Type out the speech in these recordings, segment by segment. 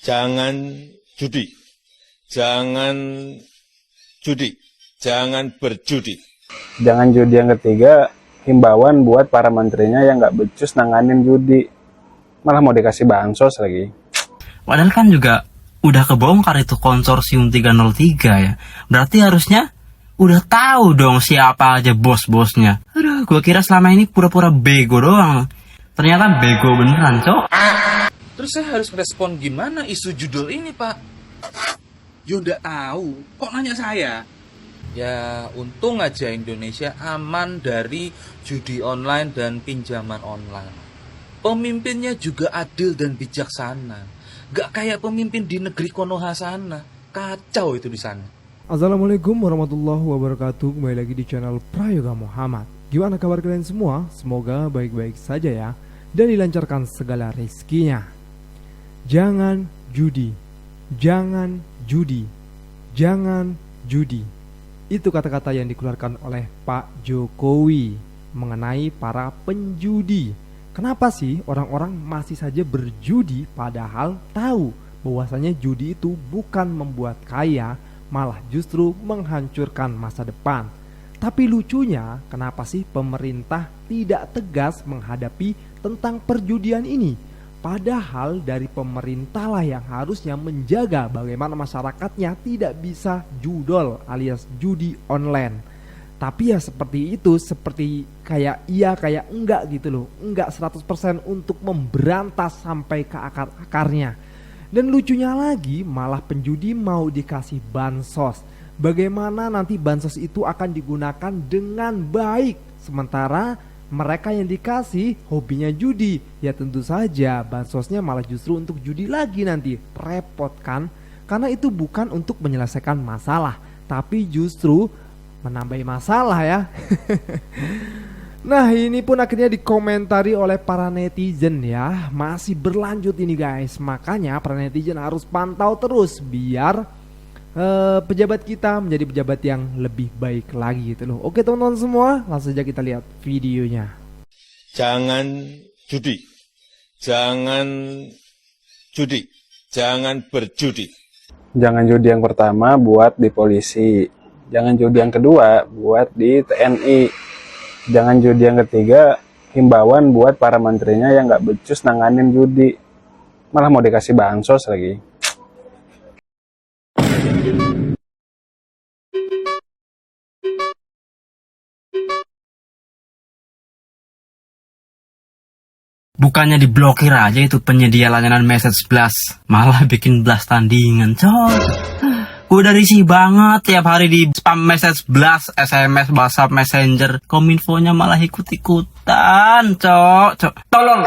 Jangan judi, jangan judi, jangan berjudi. Jangan judi yang ketiga, himbauan buat para menterinya yang nggak becus nanganin judi. Malah mau dikasih bansos lagi. Padahal kan juga udah kebongkar itu konsorsium 303 ya. Berarti harusnya udah tahu dong siapa aja bos-bosnya. Aduh, gue kira selama ini pura-pura bego doang. Ternyata bego beneran, cok. Terus saya harus respon gimana isu judul ini, Pak? Yo nggak tahu, kok nanya saya? Ya, untung aja Indonesia aman dari judi online dan pinjaman online. Pemimpinnya juga adil dan bijaksana. Gak kayak pemimpin di negeri Konoha sana. Kacau itu di sana. Assalamualaikum warahmatullahi wabarakatuh. Kembali lagi di channel Prayoga Muhammad. Gimana kabar kalian semua? Semoga baik-baik saja ya, dan dilancarkan segala rezekinya. Jangan judi, jangan judi, jangan judi. Itu kata-kata yang dikeluarkan oleh Pak Jokowi mengenai para penjudi. Kenapa sih orang-orang masih saja berjudi padahal tahu bahwasanya judi itu bukan membuat kaya, malah justru menghancurkan masa depan. Tapi lucunya, kenapa sih pemerintah tidak tegas menghadapi tentang perjudian ini? Padahal dari pemerintah lah yang harusnya menjaga bagaimana masyarakatnya tidak bisa judol alias judi online. Tapi ya seperti itu, seperti kayak iya kayak enggak gitu loh. Enggak 100% untuk memberantas sampai ke akar-akarnya. Dan lucunya lagi malah penjudi mau dikasih bansos. Bagaimana nanti bansos itu akan digunakan dengan baik. Sementara mereka yang dikasih hobinya judi. Ya tentu saja bansosnya malah justru untuk judi lagi nanti. Repot kan? Karena itu bukan untuk menyelesaikan masalah, tapi justru menambah masalah ya. Nah ini pun akhirnya dikomentari oleh para netizen ya. Masih berlanjut ini guys. Makanya para netizen harus pantau terus biar pejabat kita menjadi pejabat yang lebih baik lagi gitu loh. Oke teman-teman semua, langsung saja kita lihat videonya. Jangan judi, jangan judi, jangan berjudi. Jangan judi yang pertama buat di polisi. Jangan judi yang kedua buat di TNI. Jangan judi yang ketiga, himbauan buat para menterinya yang nggak becus nanganin judi. Malah mau dikasih bansos lagi. Bukannya diblokir aja itu penyedia layanan message blast, malah bikin blast tandingan, cok. Gue udah risih banget tiap hari di spam message blast, SMS, WhatsApp, Messenger. Kominfonya malah ikut-ikutan, cok. Tolong.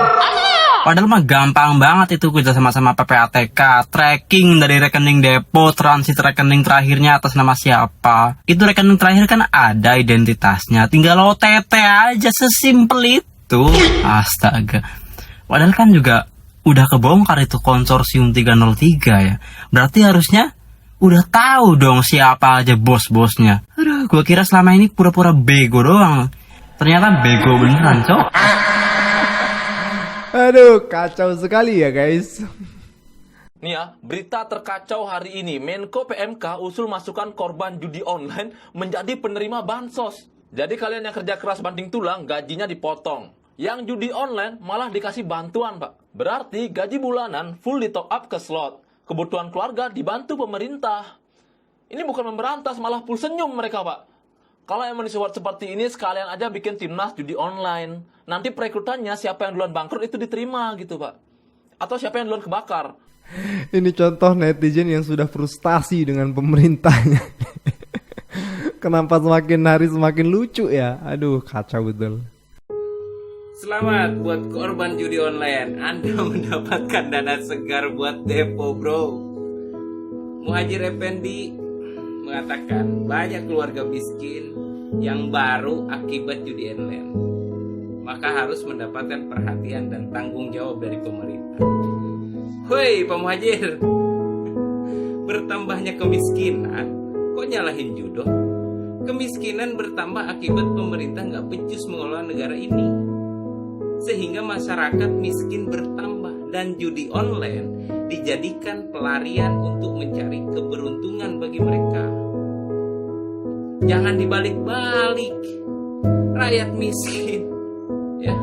Padahal mah gampang banget itu kerja sama-sama PPATK, tracking dari rekening depo, transit rekening terakhirnya atas nama siapa. Itu rekening terakhir kan ada identitasnya, tinggal OTT aja, sesimpel itu. Astaga. Padahal kan juga udah kebongkar itu konsorsium 303 ya. Berarti harusnya udah tahu dong siapa aja bos-bosnya. Aduh, gue kira selama ini pura-pura bego doang. Ternyata bego beneran, cok. Aduh, kacau sekali ya guys. Nih ya, berita terkacau hari ini. Menko PMK usul masukkan korban judi online menjadi penerima bansos. Jadi kalian yang kerja keras banting tulang, gajinya dipotong. Yang judi online malah dikasih bantuan, Pak. Berarti gaji bulanan full di top up ke slot. Kebutuhan keluarga dibantu pemerintah. Ini bukan memberantas, malah full senyum mereka, Pak. Kalau emang disuat seperti ini, sekalian aja bikin timnas judi online. Nanti perekrutannya siapa yang duluan bangkrut itu diterima gitu, Pak. Atau siapa yang duluan kebakar. Ini contoh netizen yang sudah frustasi dengan pemerintahnya. Kenapa semakin hari semakin lucu ya? Aduh, kacau betul. Selamat buat korban judi online. Anda mendapatkan dana segar buat depo, bro. Muhajir Effendi mengatakan banyak keluarga miskin yang baru akibat judi online, maka harus mendapatkan perhatian dan tanggung jawab dari pemerintah. Woi Pak Muhajir, bertambahnya kemiskinan kok nyalahin judo? Kemiskinan bertambah akibat pemerintah nggak becus mengelola negara ini, sehingga masyarakat miskin bertambah dan judi online dijadikan pelarian untuk mencari keberuntungan bagi mereka. Jangan dibalik-balik. Rakyat miskin ya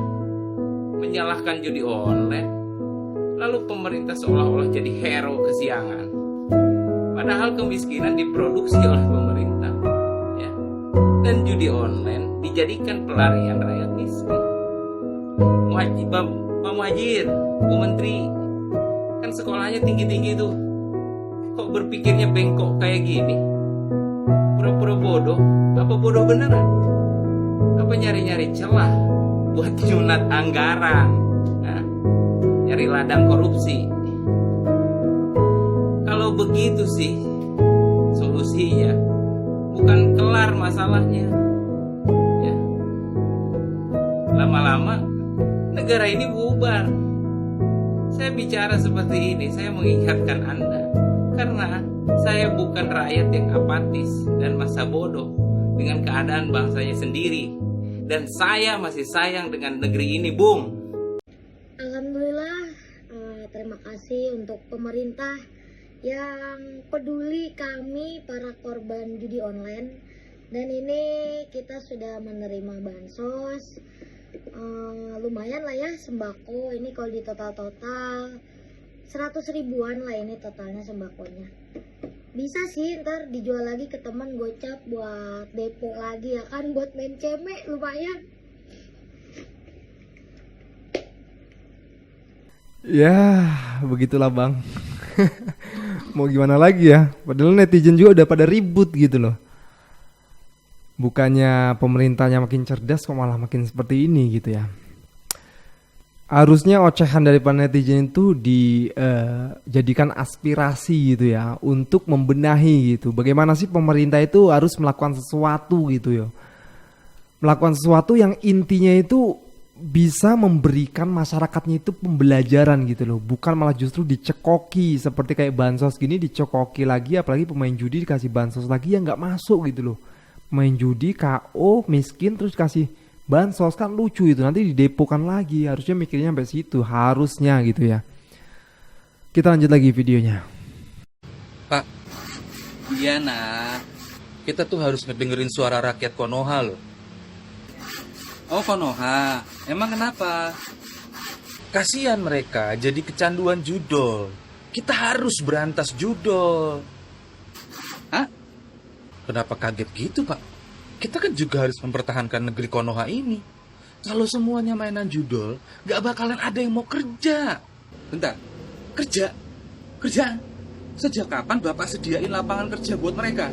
menyalahkan judi online, lalu pemerintah seolah-olah jadi hero kesiangan. Padahal kemiskinan diproduksi oleh pemerintah ya. Dan judi online dijadikan pelarian rakyat miskin. Pak Muhajir, Bu Menteri, kan sekolahnya tinggi-tinggi tuh. Kok berpikirnya bengkok kayak gini? Pura-pura bodoh? Apa bodoh beneran? Apa nyari-nyari celah buat nyunat anggaran? Nah, nyari ladang korupsi. Kalau begitu sih solusinya, bukan kelar masalahnya ya. Lama-lama negara ini bubar. Saya bicara seperti ini, saya mengingatkan Anda karena saya bukan rakyat yang apatis dan masa bodoh dengan keadaan bangsanya sendiri. Dan saya masih sayang dengan negeri ini, Bung. Alhamdulillah, terima kasih untuk pemerintah yang peduli kami para korban judi online. Dan ini kita sudah menerima bansos, lumayan lah ya sembako. Ini kalau di total 100 ribuan lah ini totalnya sembakonya. Bisa sih ntar dijual lagi ke teman gocap buat depo lagi ya kan, buat main cemek lumayan. Ya, begitulah Bang. Mau gimana lagi ya? Padahal netizen juga udah pada ribut gitu loh. Bukannya pemerintahnya makin cerdas kok malah makin seperti ini gitu ya. Harusnya ocehan dari netizen itu dijadikan aspirasi gitu ya, untuk membenahi gitu. Bagaimana sih pemerintah itu harus melakukan sesuatu gitu ya. Melakukan sesuatu yang intinya itu bisa memberikan masyarakatnya itu pembelajaran gitu loh. Bukan malah justru dicekoki seperti kayak bansos gini, dicekoki lagi. Apalagi pemain judi dikasih bansos lagi yang gak masuk gitu loh. Pemain judi KO miskin terus kasih bansos, kan lucu itu, nanti didepokan lagi. Harusnya mikirnya sampai situ, harusnya gitu ya. Kita lanjut lagi videonya. Pak, iya nak, kita tuh harus ngedengerin suara rakyat Konoha loh. Oh Konoha, emang kenapa? Kasihan mereka jadi kecanduan judol. Kita harus berantas judol. Hah? Kenapa kaget gitu Pak? Kita kan juga harus mempertahankan negeri Konoha ini. Kalau semuanya mainan judol, gak bakalan ada yang mau kerja. Bentar, kerja? Kerjaan? Sejak kapan Bapak sediain lapangan kerja buat mereka?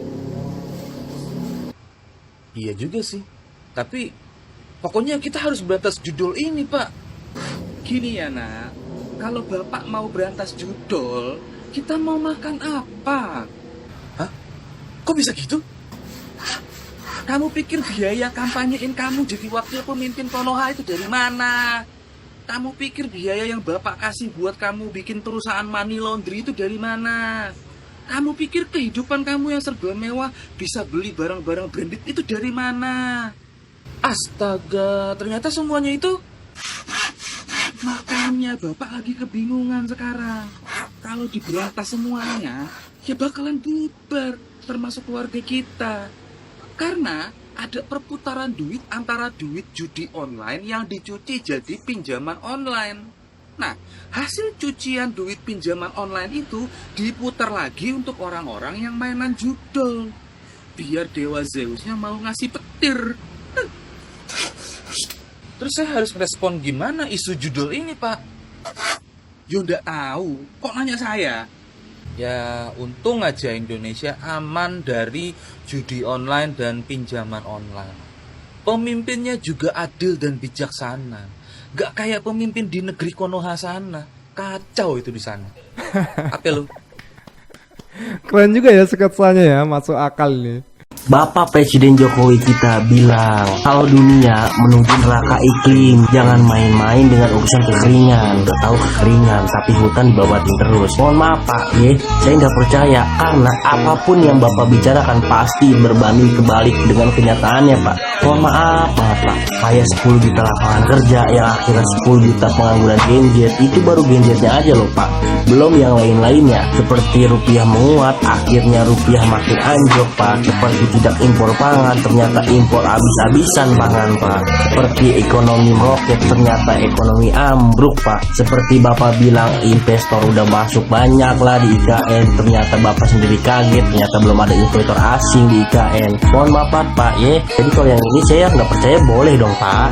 Iya juga sih. Tapi, pokoknya kita harus berantas judol ini, Pak. Gini ya, nak. Kalau Bapak mau berantas judol, kita mau makan apa? Hah? Kok bisa gitu? Kamu pikir biaya kampanyein kamu jadi wakil pemimpin Konoha itu dari mana? Kamu pikir biaya yang Bapak kasih buat kamu bikin perusahaan money laundry itu dari mana? Kamu pikir kehidupan kamu yang serba mewah bisa beli barang-barang branded itu dari mana? Astaga, ternyata semuanya itu... Makanya Bapak lagi kebingungan sekarang. Kalau diberantas semuanya, ya bakalan bubar, termasuk keluarga kita. Karena ada perputaran duit antara duit judi online yang dicuci jadi pinjaman online. Nah, hasil cucian duit pinjaman online itu diputar lagi untuk orang-orang yang mainan judol. Biar Dewa Zeusnya mau ngasih petir. Terus saya harus respon gimana isu judol ini, Pak? Yo nggak tahu, kok nanya saya? Ya, untung aja Indonesia aman dari judi online dan pinjaman online. Pemimpinnya juga adil dan bijaksana. Gak kayak pemimpin di negeri Konoha sana. Kacau itu di sana. Apa lu? Keren juga ya sketsanya ya, masuk akal nih. Bapak Presiden Jokowi kita bilang kalau dunia menuju neraka iklim, jangan main-main dengan urusan kekeringan. Udah tahu kekeringan, tapi hutan dibabatin terus. Mohon maaf Pak, saya nggak percaya karena apapun yang Bapak bicarakan pasti berbanding kebalik dengan kenyataannya Pak. Mohon maaf banget Pak, kayak 10 juta lapangan kerja yang akhirnya 10 juta pengangguran genjet, itu baru genjetnya aja loh Pak. Belum yang lain-lainnya, seperti rupiah menguat, akhirnya rupiah makin anjlok Pak. Seperti tidak impor pangan, ternyata impor habis-habisan pangan Pak. Seperti ekonomi meroket, ternyata ekonomi ambruk Pak. Seperti Bapak bilang investor udah masuk banyak lah di IKN, ternyata Bapak sendiri kaget, ternyata belum ada investor asing di IKN. Mohon maaf Pak jadi kalau yang ini saya nggak percaya boleh dong Pak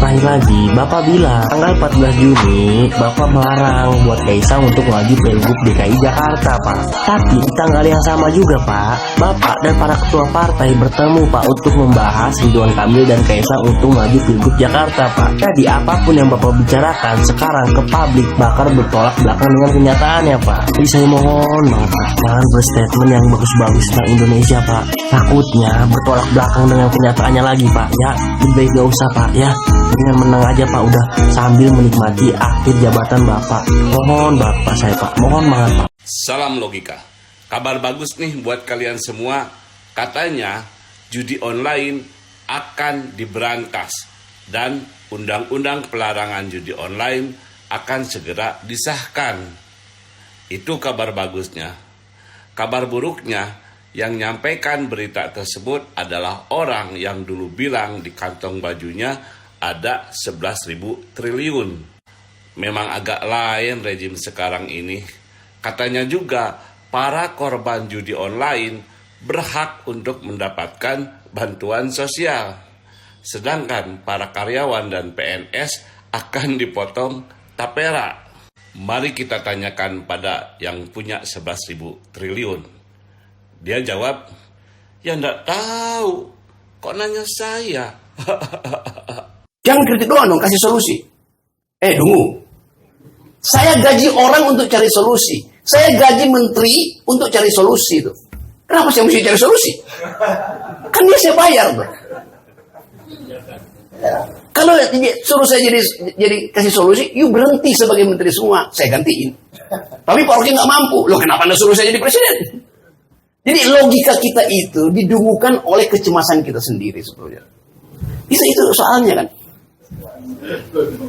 Terakhir lagi, Bapak bilang tanggal 14 Juni Bapak melarang buat Kaisang untuk maju Pilgub DKI Jakarta Pak. Tapi di tanggal yang sama juga Pak, Bapak dan para ketua partai bertemu Pak untuk membahas Ridwan Kamil dan Kaisang untuk maju Pilgub Jakarta Pak. Jadi apapun yang Bapak bicarakan sekarang ke publik bakal bertolak belakang dengan kenyataannya Pak. Jadi saya mohon banget Pak, jangan berstatement yang bagus-bagus tentang Indonesia Pak. Takutnya bertolak belakang dengan kenyataannya lagi Pak. Lebih baik gak usah Pak dengan menang aja Pak, udah sambil menikmati akhir jabatan Bapak. Mohon Bapak saya Pak, mohon banget Pak. Salam logika. Kabar bagus nih buat kalian semua. Katanya judi online akan diberantas dan undang-undang pelarangan judi online akan segera disahkan. Itu kabar bagusnya. Kabar buruknya, yang nyampaikan berita tersebut adalah orang yang dulu bilang di kantong bajunya ada 11.000 triliun. Memang agak lain rejim sekarang ini. Katanya juga para korban judi online berhak untuk mendapatkan bantuan sosial. Sedangkan para karyawan dan PNS akan dipotong tapera. Mari kita tanyakan pada yang punya 11.000 triliun. Dia jawab, ya enggak tahu, kok nanya saya? Jangan kritik doang dong, kasih solusi. Tunggu. Saya gaji orang untuk cari solusi. Saya gaji menteri untuk cari solusi itu. Kenapa saya mesti cari solusi? Kan dia saya bayar tuh. Kalau suruh saya jadi kasih solusi, you berhenti sebagai menteri semua, saya gantiin. Tapi Pak Rocky nggak mampu, loh kenapa Anda suruh saya jadi presiden? Jadi logika kita itu didungukan oleh kecemasan kita sendiri sebetulnya. Itu soalnya kan.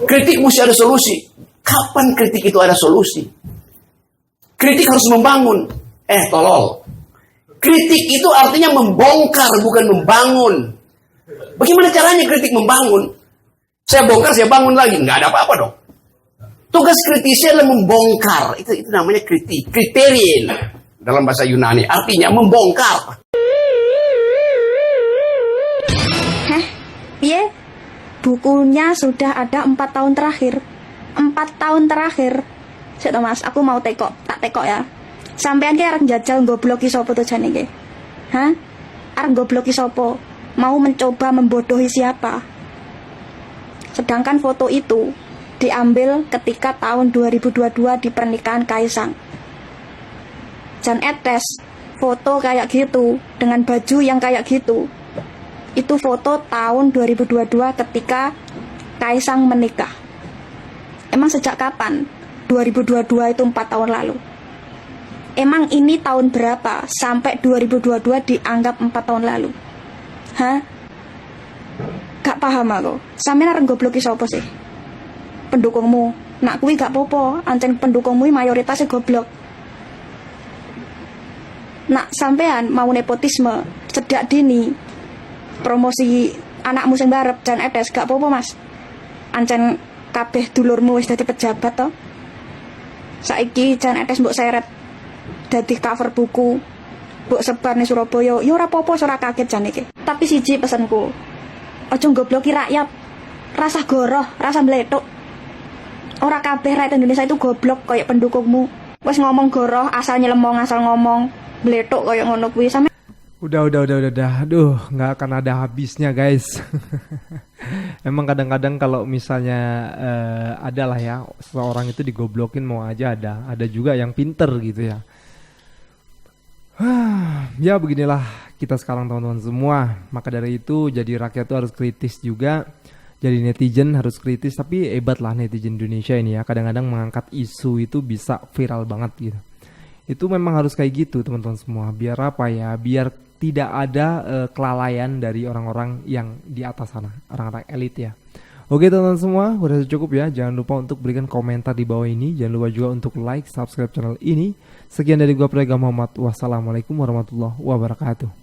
Kritik mesti ada solusi. Kapan kritik itu ada solusi? Kritik harus membangun. Tolol. Kritik itu artinya membongkar, bukan membangun. Bagaimana caranya kritik membangun? Saya bongkar, saya bangun lagi. Nggak ada apa-apa dong. Tugas kritisnya adalah membongkar. Itu namanya kritik. Kriterin. Dalam bahasa Yunani. Artinya membongkar. Piye? Bukunya sudah ada 4 tahun terakhir. 4 tahun terakhir. Sik Mas, aku mau tak tekok ya. Sampean ki arep njajal ngobloki sapa to jane iki? Arep ngobloki sapa? Mau mencoba membodohi siapa? Sedangkan foto itu diambil ketika tahun 2022 di pernikahan Kaisang. Jan Etes foto kayak gitu dengan baju yang kayak gitu. Itu foto tahun 2022 ketika Kaisang menikah. Emang sejak kapan 2022 itu 4 tahun lalu? Emang ini tahun berapa sampai 2022 dianggap 4 tahun lalu? Gak paham aku. Sampeyan arep gobloki sapa sih? Pendukungmu. Nak kuwi gak popo, ancen pendukungmu mayoritasnya goblok. Nak sampean mau nepotisme sejak dini promosi anakmu sing barep Jan Etes gak apa-apa Mas. Ancen kabeh dulurmu wis dadi pejabat to. Saiki Jan Etes mbok seret dadi cover buku, mbok sebar ning Surabaya, ya ora apa-apa, ora kaget jan iki. Tapi siji pesenku. Aja ngobloki rakyat. Rasa goroh, rasa mletuk. Ora kabeh rakyat Indonesia itu goblok kayak pendukungmu. Wis ngomong goroh, asal nyelemong, asal ngomong. Bletok kayak ngono kuwi sampe. Udah. Aduh, nggak akan ada habisnya guys. Emang kadang-kadang kalau misalnya adalah ya seseorang itu digoblokin mau aja ada juga yang pinter gitu ya. Ya beginilah kita sekarang teman-teman semua. Maka dari itu jadi rakyat tuh harus kritis juga. Jadi netizen harus kritis, tapi hebat lah netizen Indonesia ini ya. Kadang-kadang mengangkat isu itu bisa viral banget gitu. Itu memang harus kayak gitu teman-teman semua. Biar apa ya? Biar tidak ada kelalaian dari orang-orang yang di atas sana, orang-orang elit ya. Oke teman-teman semua, udah cukup ya. Jangan lupa untuk berikan komentar di bawah ini. Jangan lupa juga untuk like, subscribe channel ini. Sekian dari gua Prayga Muhammad. Wassalamualaikum warahmatullahi wabarakatuh.